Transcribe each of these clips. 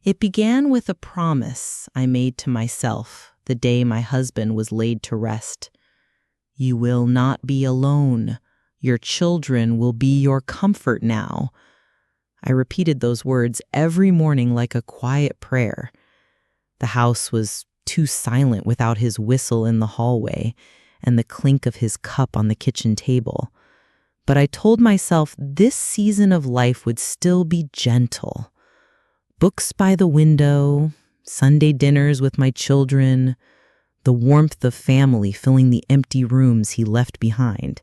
It began with a promise I made to myself the day my husband was laid to rest. You will not be alone. Your children will be your comfort now. I repeated those words every morning like a quiet prayer. The house was too silent without his whistle in the hallway and the clink of his cup on the kitchen table. But I told myself this season of life would still be gentle. Books by the window, Sunday dinners with my children, the warmth of family filling the empty rooms he left behind.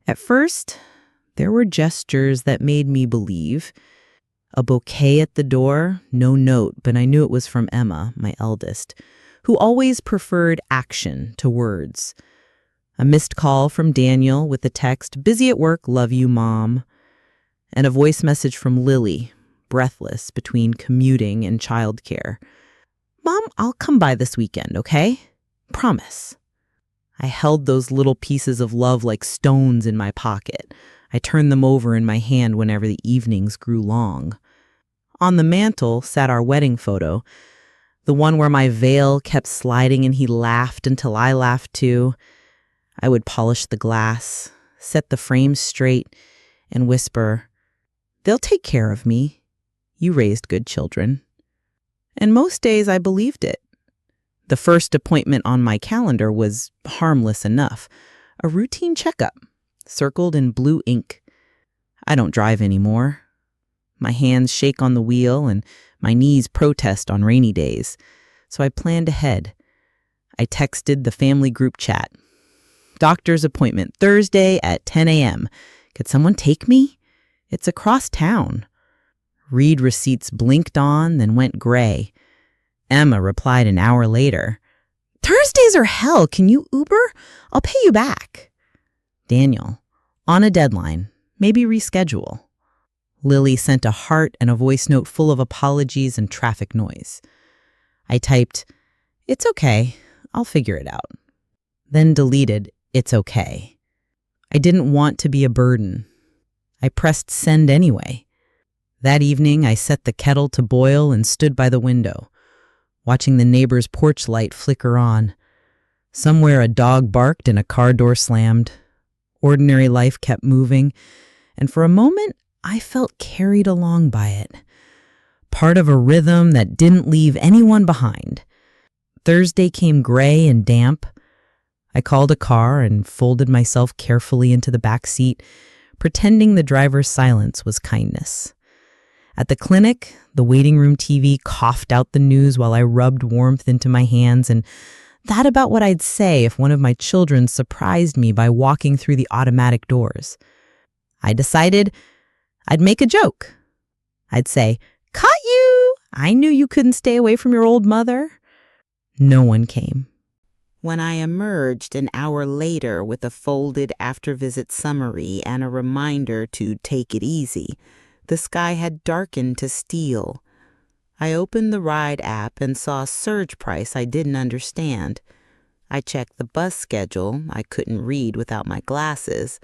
At first, there were gestures that made me believe. A bouquet at the door, no note, but I knew it was from Emma, my eldest, who always preferred action to words. A missed call from Daniel with the text, "Busy at work, love you, Mom." And a voice message from Lily, breathless between commuting and childcare. "Mom, I'll come by this weekend, okay? Promise." I held those little pieces of love like stones in my pocket. I turned them over in my hand whenever the evenings grew long. On the mantel sat our wedding photo, the one where my veil kept sliding and he laughed until I laughed too. I would polish the glass, set the frame straight, and whisper, "They'll take care of me. You raised good children." And most days I believed it. The first appointment on my calendar was harmless enough, a routine checkup, circled in blue ink. I don't drive anymore. My hands shake on the wheel and my knees protest on rainy days, so I planned ahead. I texted the family group chat. "Doctor's appointment Thursday at 10 a.m. Could someone take me? It's across town." Read receipts blinked on, then went gray. Emma replied an hour later, "Thursdays are hell. Can you Uber? I'll pay you back." Daniel, on a deadline, maybe reschedule. Lily sent a heart and a voice note full of apologies and traffic noise. I typed, "It's okay. I'll figure it out." Then deleted, "It's okay." I didn't want to be a burden. I pressed send anyway. That evening, I set the kettle to boil and stood by the window, watching the neighbor's porch light flicker on. Somewhere a dog barked and a car door slammed. Ordinary life kept moving, and for a moment, I felt carried along by it. Part of a rhythm that didn't leave anyone behind. Thursday came gray and damp. I called a car and folded myself carefully into the back seat, pretending the driver's silence was kindness. At the clinic, the waiting room TV coughed out the news while I rubbed warmth into my hands, and that about what I'd say if one of my children surprised me by walking through the automatic doors. I decided I'd make a joke. I'd say, "Caught you! I knew you couldn't stay away from your old mother." No one came. When I emerged an hour later with a folded after-visit summary and a reminder to take it easy, the sky had darkened to steel. I opened the ride app and saw a surge price I didn't understand. I checked the bus schedule I couldn't read without my glasses.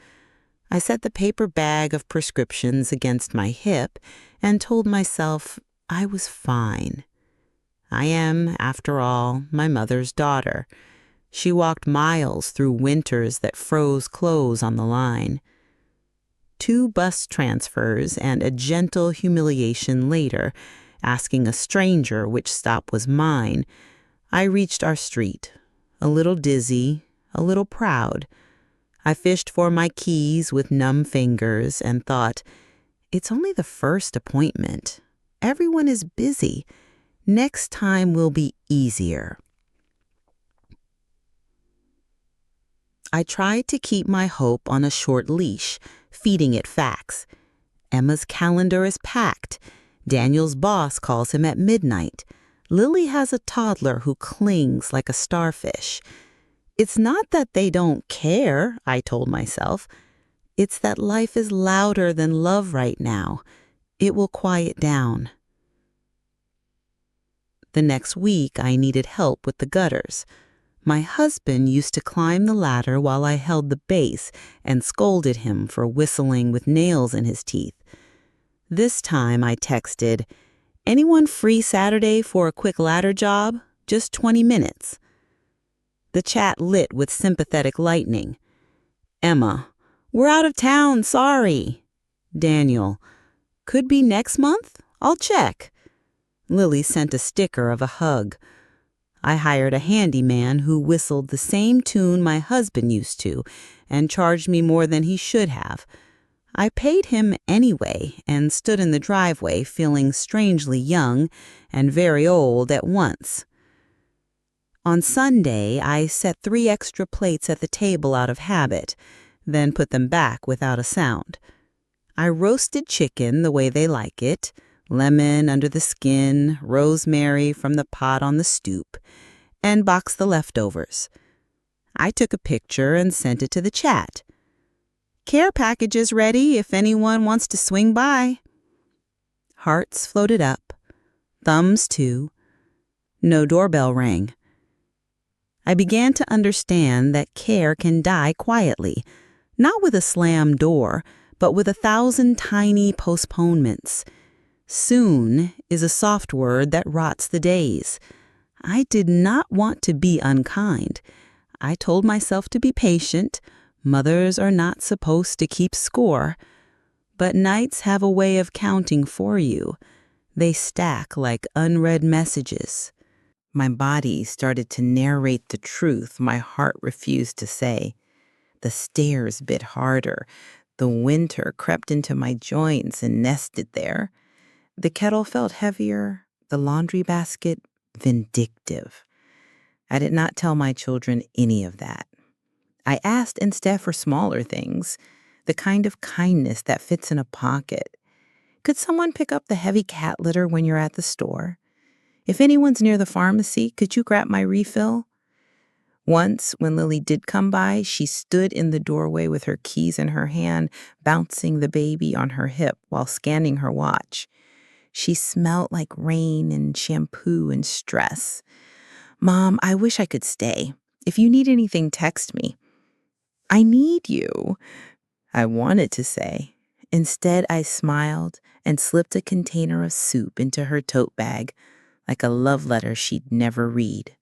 I set the paper bag of prescriptions against my hip and told myself I was fine. I am, after all, my mother's daughter. She walked miles through winters that froze clothes on the line. 2 bus transfers and a gentle humiliation later, asking a stranger which stop was mine, I reached our street, a little dizzy, a little proud. I fished for my keys with numb fingers and thought, it's only the first appointment. Everyone is busy. Next time will be easier. I tried to keep my hope on a short leash, feeding it facts. Emma's calendar is packed. Daniel's boss calls him at midnight. Lily has a toddler who clings like a starfish. It's not that they don't care, I told myself. It's that life is louder than love right now. It will quiet down. The next week, I needed help with the gutters. My husband used to climb the ladder while I held the base and scolded him for whistling with nails in his teeth. This time I texted, Anyone free Saturday for a quick ladder job? Just 20 minutes. The chat lit with sympathetic lightning. Emma, we're out of town, sorry. Daniel, could be next month? I'll check. Lily sent a sticker of a hug. I hired a handyman who whistled the same tune my husband used to and charged me more than he should have. I paid him anyway and stood in the driveway feeling strangely young and very old at once. On Sunday, I set 3 extra plates at the table out of habit, then put them back without a sound. I roasted chicken the way they like it, lemon under the skin, rosemary from the pot on the stoop, and boxed the leftovers. I took a picture and sent it to the chat. Care packages ready if anyone wants to swing by. Hearts floated up, thumbs too. No doorbell rang. I began to understand that care can die quietly, not with a slam door, but with 1,000 tiny postponements. Soon is a soft word that rots the days. I did not want to be unkind. I told myself to be patient. Mothers are not supposed to keep score. But nights have a way of counting for you. They stack like unread messages. My body started to narrate the truth my heart refused to say. The stairs bit harder. The winter crept into my joints and nested there. The kettle felt heavier, the laundry basket vindictive. I did not tell my children any of that. I asked instead for smaller things, the kind of kindness that fits in a pocket. Could someone pick up the heavy cat litter when you're at the store? If anyone's near the pharmacy, could you grab my refill? Once, when Lily did come by, she stood in the doorway with her keys in her hand, bouncing the baby on her hip while scanning her watch. She smelled like rain and shampoo and stress. Mom, I wish I could stay. If you need anything, text me. I need you, I wanted to say. Instead, I smiled and slipped a container of soup into her tote bag, like a love letter she'd never read.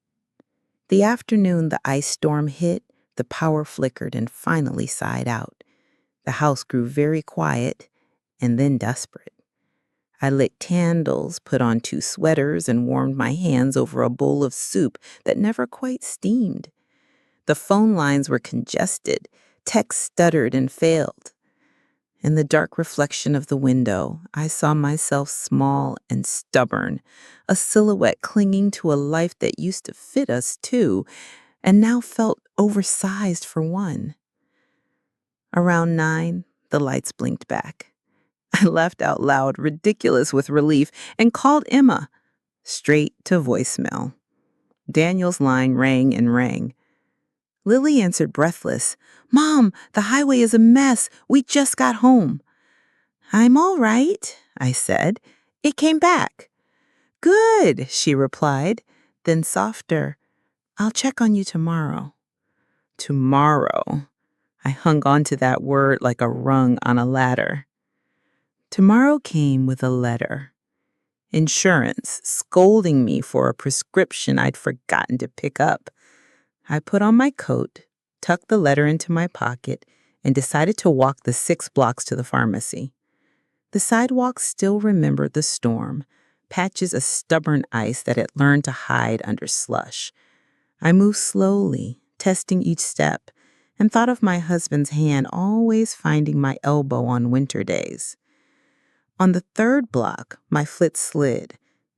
The afternoon the ice storm hit, the power flickered and finally sighed out. The house grew very quiet and then desperate. I lit candles, put on 2 sweaters, and warmed my hands over a bowl of soup that never quite steamed. The phone lines were congested, texts stuttered and failed. In the dark reflection of the window, I saw myself small and stubborn, a silhouette clinging to a life that used to fit us two, and now felt oversized for one. Around 9, the lights blinked back. I laughed out loud, ridiculous with relief, and called Emma, straight to voicemail. Daniel's line rang and rang. Lily answered breathless. Mom, the highway is a mess. We just got home. I'm all right, I said. It came back. Good, she replied, then softer. I'll check on you tomorrow. Tomorrow. I hung on to that word like a rung on a ladder. Tomorrow came with a letter. Insurance, scolding me for a prescription I'd forgotten to pick up. I put on my coat, tucked the letter into my pocket, and decided to walk the 6 blocks to the pharmacy. The sidewalk still remembered the storm, patches of stubborn ice that had learned to hide under slush. I moved slowly, testing each step, and thought of my husband's hand always finding my elbow on winter days. On the 3rd block, my foot slid,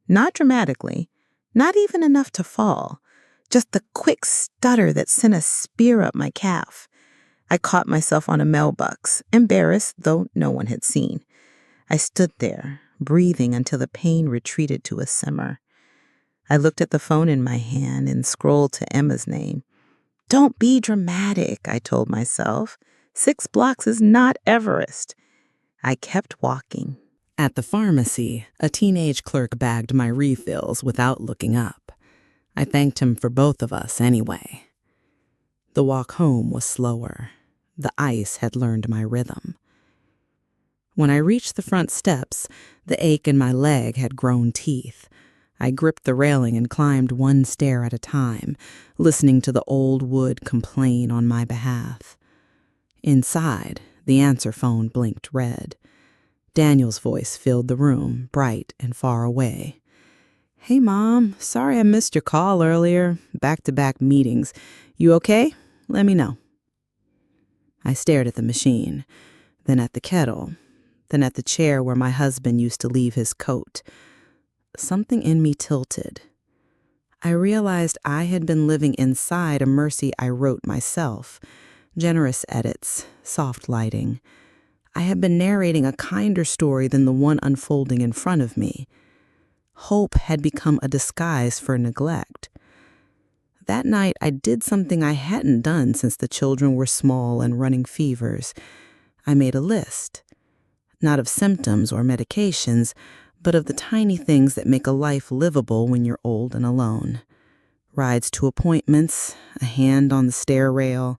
not dramatically, not even enough to fall, just the quick stutter that sent a spear up my calf. I caught myself on a mailbox, embarrassed, though no one had seen. I stood there, breathing until the pain retreated to a simmer. I looked at the phone in my hand and scrolled to Emma's name. Don't be dramatic, I told myself. 6 blocks is not Everest. I kept walking. At the pharmacy, a teenage clerk bagged my refills without looking up. I thanked him for both of us anyway. The walk home was slower. The ice had learned my rhythm. When I reached the front steps, the ache in my leg had grown teeth. I gripped the railing and climbed one stair at a time, listening to the old wood complain on my behalf. Inside, the answer phone blinked red. Daniel's voice filled the room, bright and far away. "Hey, Mom. Sorry I missed your call earlier. Back-to-back meetings. You okay? Let me know." I stared at the machine, then at the kettle, then at the chair where my husband used to leave his coat. Something in me tilted. I realized I had been living inside a mercy I wrote myself. Generous edits, soft lighting. I had been narrating a kinder story than the one unfolding in front of me. Hope had become a disguise for neglect. That night, I did something I hadn't done since the children were small and running fevers. I made a list. Not of symptoms or medications, but of the tiny things that make a life livable when you're old and alone. Rides to appointments, a hand on the stair rail,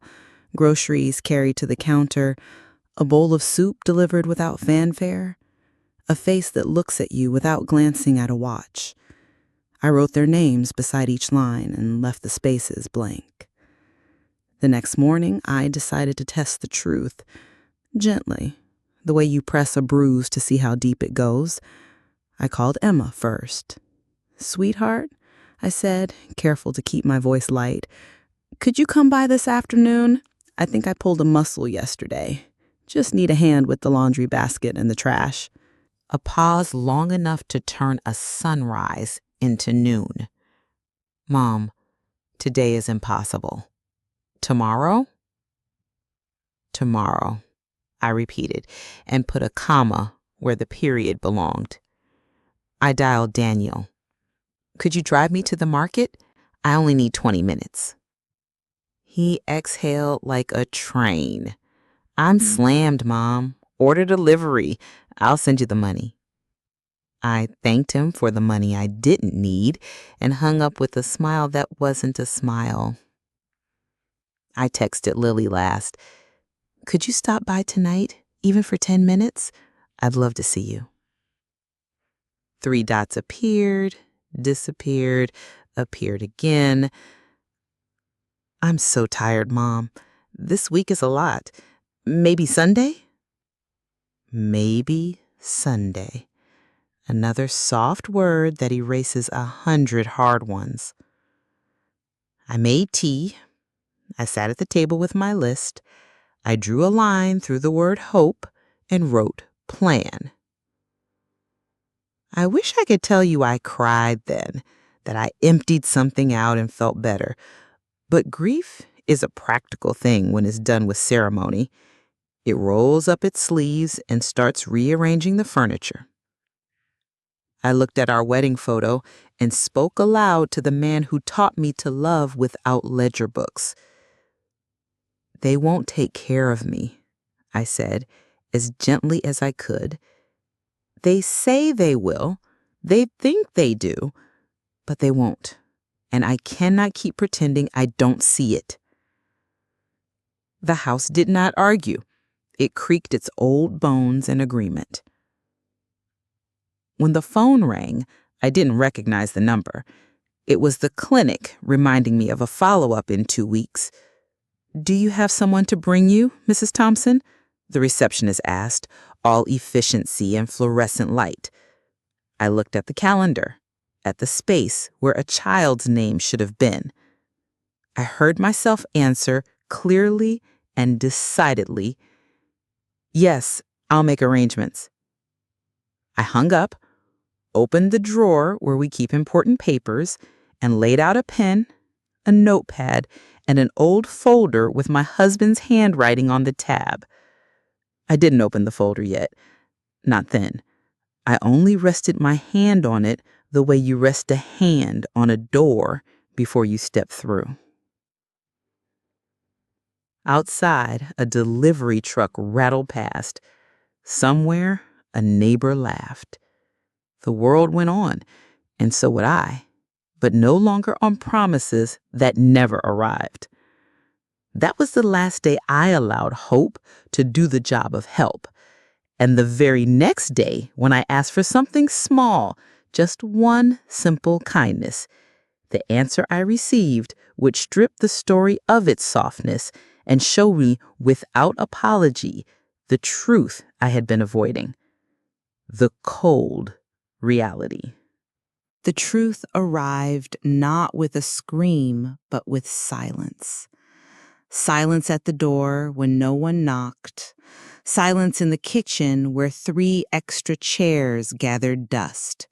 groceries carried to the counter, a bowl of soup delivered without fanfare, a face that looks at you without glancing at a watch. I wrote their names beside each line and left the spaces blank. The next morning, I decided to test the truth, gently, the way you press a bruise to see how deep it goes. I called Emma first. "Sweetheart," I said, careful to keep my voice light, "could you come by this afternoon? I think I pulled a muscle yesterday. Just need a hand with the laundry basket and the trash." A pause long enough to turn a sunrise into noon. "Mom, today is impossible. Tomorrow?" "Tomorrow," I repeated, and put a comma where the period belonged. I dialed Daniel. "Could you drive me to the market? I only need 20 minutes. He exhaled like a train. "I'm slammed, Mom. Order delivery. I'll send you the money." I thanked him for the money I didn't need and hung up with a smile that wasn't a smile. I texted Lily last. "Could you stop by tonight, even for 10 minutes? I'd love to see you." 3 dots appeared, disappeared, appeared again. "I'm so tired, Mom. This week is a lot. Maybe Sunday?" Maybe Sunday. Another soft word that erases 100 hard ones. I made tea. I sat at the table with my list. I drew a line through the word hope and wrote plan. I wish I could tell you I cried then, that I emptied something out and felt better. But grief is a practical thing when it's done with ceremony. It rolls up its sleeves and starts rearranging the furniture. I looked at our wedding photo and spoke aloud to the man who taught me to love without ledger books. "They won't take care of me," I said, as gently as I could. "They say they will. They think they do, but they won't. And I cannot keep pretending I don't see it." The house did not argue. It creaked its old bones in agreement. When the phone rang, I didn't recognize the number. It was the clinic reminding me of a follow-up in 2 weeks. "Do you have someone to bring you, Mrs. Thompson?" the receptionist asked, all efficiency and fluorescent light. I looked at the calendar, at the space where a child's name should have been. I heard myself answer clearly and decidedly, "Yes, I'll make arrangements." I hung up, opened the drawer where we keep important papers, and laid out a pen, a notepad, and an old folder with my husband's handwriting on the tab. I didn't open the folder yet. Not then. I only rested my hand on it the way you rest a hand on a door before you step through. Outside, a delivery truck rattled past. Somewhere, a neighbor laughed. The world went on, and so would I, but no longer on promises that never arrived. That was the last day I allowed hope to do the job of help, And the very next day, when I asked for something small, just one simple kindness, the answer I received would strip the story of its softness and show me without apology the truth I had been avoiding, the cold reality. The truth arrived not with a scream, but with silence. Silence at the door when no one knocked. Silence in the kitchen where 3 extra chairs gathered dust.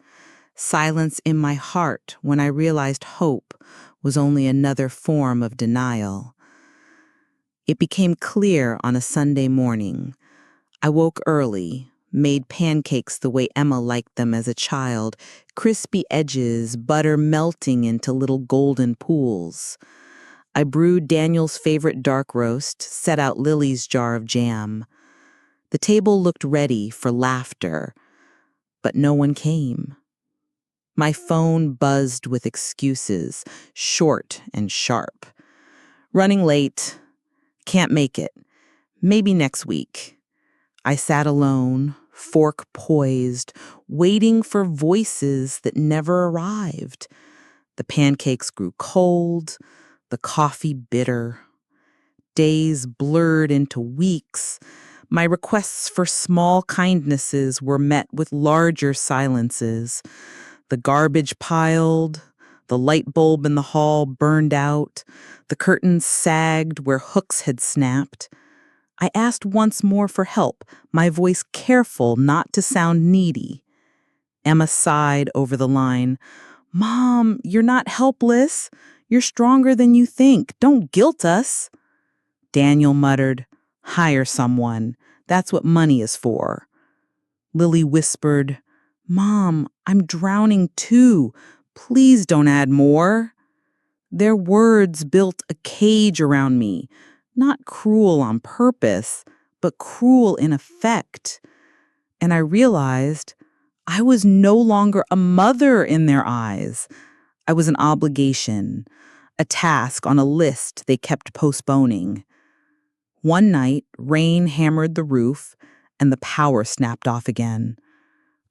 Silence in my heart when I realized hope was only another form of denial. It became clear on a Sunday morning. I woke early, made pancakes the way Emma liked them as a child, crispy edges, butter melting into little golden pools. I brewed Daniel's favorite dark roast, set out Lily's jar of jam. The table looked ready for laughter, but no one came. My phone buzzed with excuses, short and sharp. Running late, can't make it, maybe next week. I sat alone, fork poised, waiting for voices that never arrived. The pancakes grew cold, the coffee bitter. Days blurred into weeks. My requests for small kindnesses were met with larger silences. The garbage piled, the light bulb in the hall burned out, the curtains sagged where hooks had snapped. I asked once more for help, my voice careful not to sound needy. Emma sighed over the line. "Mom, you're not helpless. You're stronger than you think. Don't guilt us." Daniel muttered, "Hire someone. That's what money is for." Lily whispered, "Mom, I'm drowning too. Please don't add more." Their words built a cage around me, not cruel on purpose, but cruel in effect. And I realized I was no longer a mother in their eyes. I was an obligation, a task on a list they kept postponing. One night, rain hammered the roof, and the power snapped off again.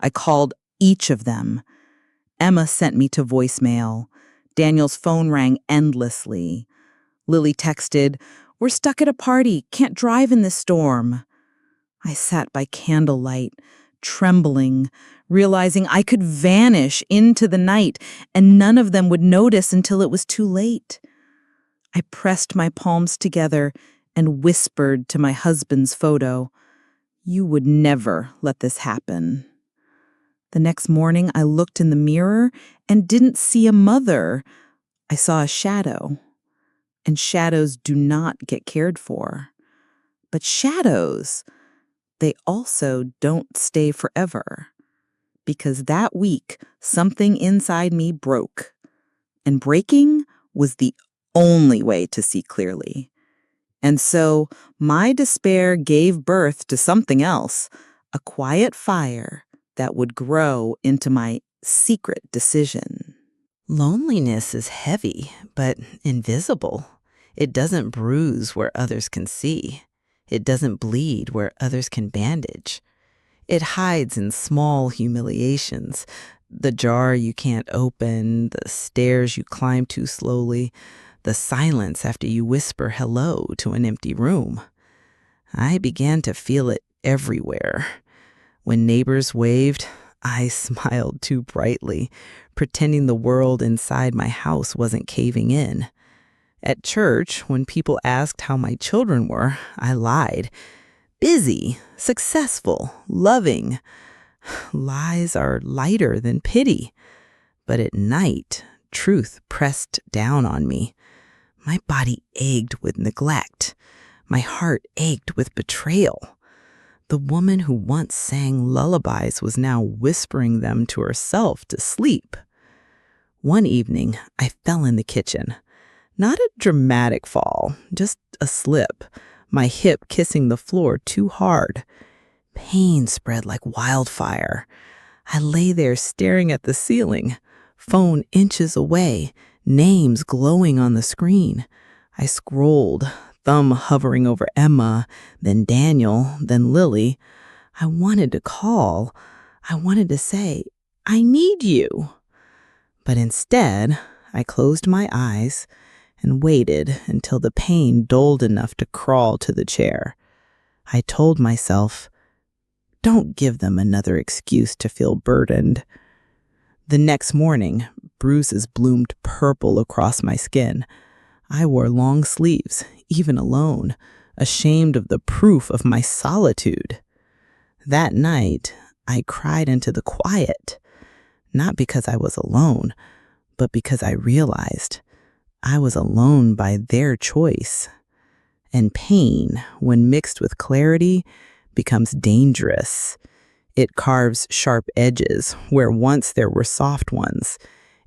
I called each of them. Emma sent me to voicemail. Daniel's phone rang endlessly. Lily texted, "We're stuck at a party, can't drive in this storm." I sat by candlelight, trembling, realizing I could vanish into the night and none of them would notice until it was too late. I pressed my palms together and whispered to my husband's photo, "You would never let this happen." The next morning, I looked in the mirror and didn't see a mother. I saw a shadow. And shadows do not get cared for. But shadows, they also don't stay forever. Because that week, something inside me broke. And breaking was the only way to see clearly. And so my despair gave birth to something else, a quiet fire that would grow into my secret decision. Loneliness is heavy, but invisible. It doesn't bruise where others can see. It doesn't bleed where others can bandage. It hides in small humiliations. The jar you can't open, the stairs you climb too slowly, the silence after you whisper hello to an empty room. I began to feel it everywhere. When neighbors waved, I smiled too brightly, pretending the world inside my house wasn't caving in. At church, when people asked how my children were, I lied. Busy, successful, loving. Lies are lighter than pity. But at night, truth pressed down on me. My body ached with neglect. My heart ached with betrayal. The woman who once sang lullabies was now whispering them to herself to sleep. One evening, I fell in the kitchen. Not a dramatic fall, just a slip, my hip kissing the floor too hard. Pain spread like wildfire. I lay there staring at the ceiling, phone inches away, names glowing on the screen. I scrolled, thumb hovering over Emma, then Daniel, then Lily. I wanted to call. I wanted to say, I need you. But instead, I closed my eyes and waited until the pain dulled enough to crawl to the chair. I told myself, don't give them another excuse to feel burdened. The next morning, bruises bloomed purple across my skin. I wore long sleeves, even alone, ashamed of the proof of my solitude. That night, I cried into the quiet, not because I was alone, but because I realized I was alone by their choice. And pain, when mixed with clarity, becomes dangerous. It carves sharp edges where once there were soft ones.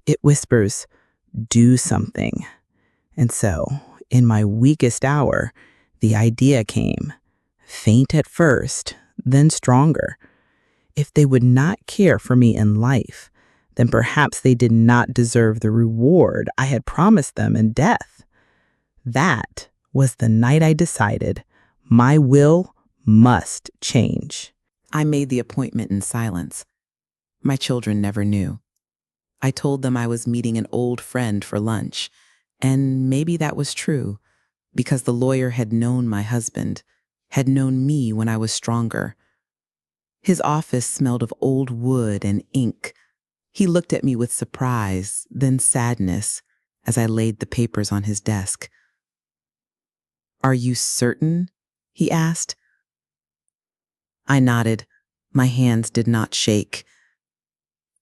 It whispers, do something. And so, in my weakest hour, the idea came, faint at first, then stronger. If they would not care for me in life, then perhaps they did not deserve the reward I had promised them in death. That was the night I decided my will must change. I made the appointment in silence. My children never knew. I told them I was meeting an old friend for lunch, and maybe that was true, because the lawyer had known my husband, had known me when I was stronger. His office smelled of old wood and ink. He looked at me with surprise, then sadness, as I laid the papers on his desk. "Are you certain?" he asked. I nodded. My hands did not shake.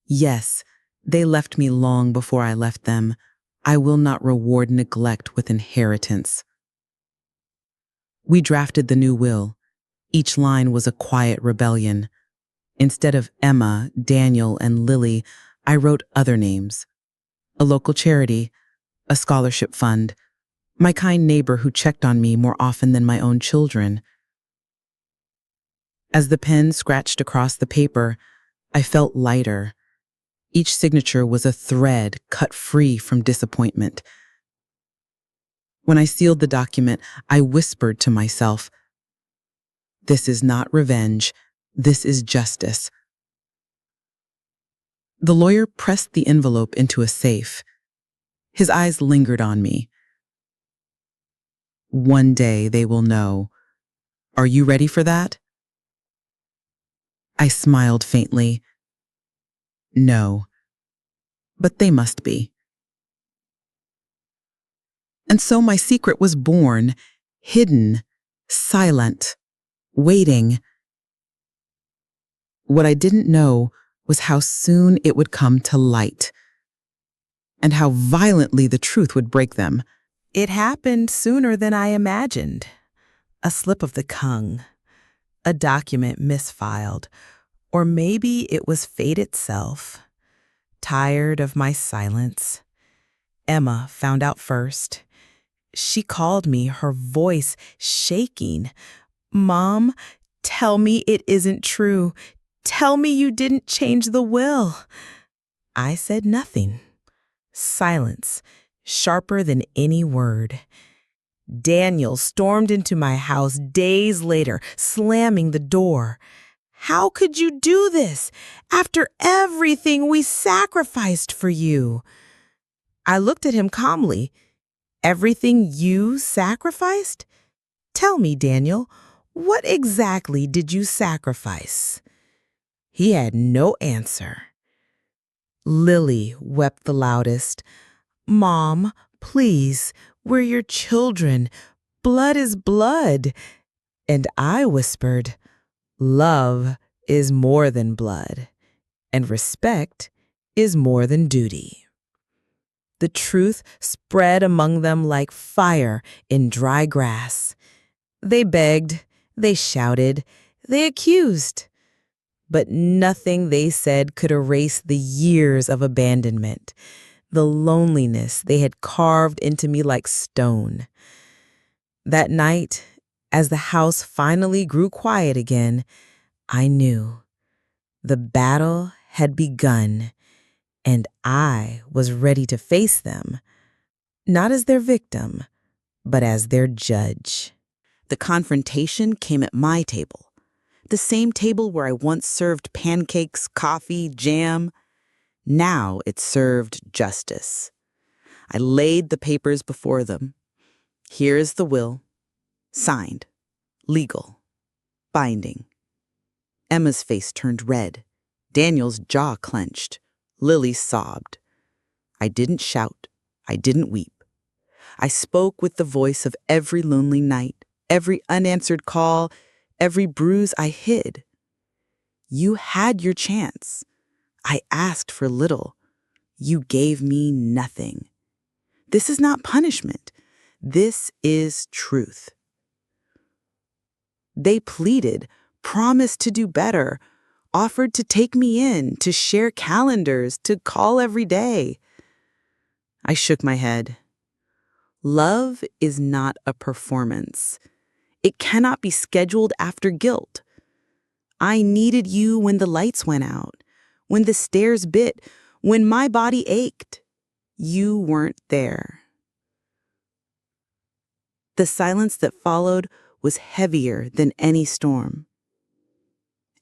"Yes, they left me long before I left them. I will not reward neglect with inheritance." We drafted the new will. Each line was a quiet rebellion. Instead of Emma, Daniel, and Lily, I wrote other names. A local charity, a scholarship fund, my kind neighbor who checked on me more often than my own children. As the pen scratched across the paper, I felt lighter. Each signature was a thread cut free from disappointment. When I sealed the document, I whispered to myself, "This is not revenge. This is justice." The lawyer pressed the envelope into a safe. His eyes lingered on me. "One day they will know. Are you ready for that?" I smiled faintly. No, but they must be. And so my secret was born, hidden, silent, waiting. What I didn't know was how soon it would come to light, and how violently the truth would break them. It happened sooner than I imagined. A slip of the tongue, a document misfiled, or maybe it was fate itself. Tired of my silence, Emma found out first. She called me, her voice shaking. "Mom, tell me it isn't true. Tell me you didn't change the will." I said nothing. Silence, sharper than any word. Daniel stormed into my house days later, slamming the door. "How could you do this after everything we sacrificed for you?" I looked at him calmly. "Everything you sacrificed? Tell me, Daniel, what exactly did you sacrifice?" He had no answer. Lily wept the loudest. "Mom, please, we're your children. Blood is blood." And I whispered, "Love is more than blood, and respect is more than duty." The truth spread among them like fire in dry grass. They begged, they shouted, they accused. But nothing they said could erase the years of abandonment, the loneliness they had carved into me like stone. That night, as the house finally grew quiet again, I knew the battle had begun, and I was ready to face them, not as their victim, but as their judge. The confrontation came at my table, The same table where I once served pancakes, coffee, jam. Now it served justice. I laid the papers before them. Here is the will. Signed. Legal. Binding. Emma's face turned red. Daniel's jaw clenched. Lily sobbed. I didn't shout. I didn't weep. I spoke with the voice of every lonely night, every unanswered call, every bruise I hid. You had your chance. I asked for little. You gave me nothing. This is not punishment. This is truth. They pleaded, promised to do better, offered to take me in, to share calendars, to call every day. I shook my head. Love is not a performance. It cannot be scheduled after guilt. I needed you when the lights went out, when the stairs bit, when my body ached. You weren't there. The silence that followed was heavier than any storm.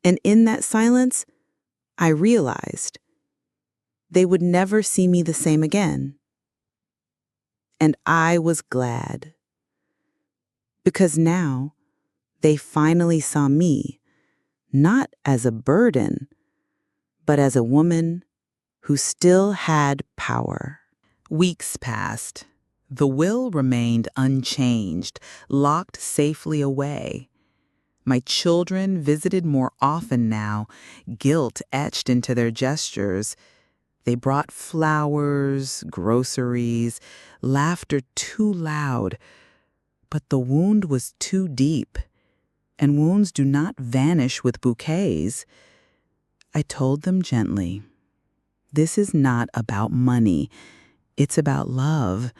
And in that silence, I realized they would never see me the same again. And I was glad. Because now they finally saw me, not as a burden, but as a woman who still had power. Weeks passed. The will remained unchanged, locked safely away. My children visited more often now, guilt etched into their gestures. They brought flowers, groceries, laughter too loud. But the wound was too deep, and wounds do not vanish with bouquets. I told them gently, this is not about money. It's about love,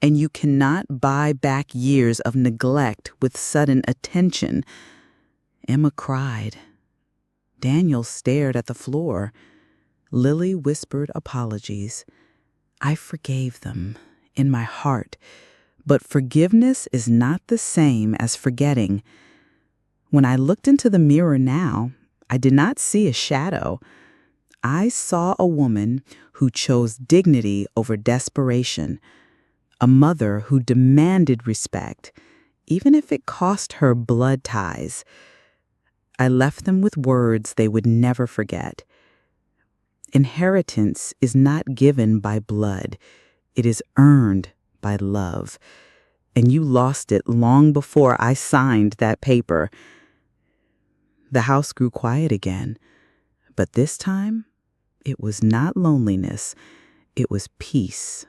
and you cannot buy back years of neglect with sudden attention. Emma cried. Daniel stared at the floor. Lily whispered apologies. I forgave them in my heart, but forgiveness is not the same as forgetting. When I looked into the mirror now, I did not see a shadow. I saw a woman who chose dignity over desperation, a mother who demanded respect, even if it cost her blood ties. I left them with words they would never forget. Inheritance is not given by blood. It is earned by love. And you lost it long before I signed that paper. The house grew quiet again, but this time it was not loneliness. It was peace.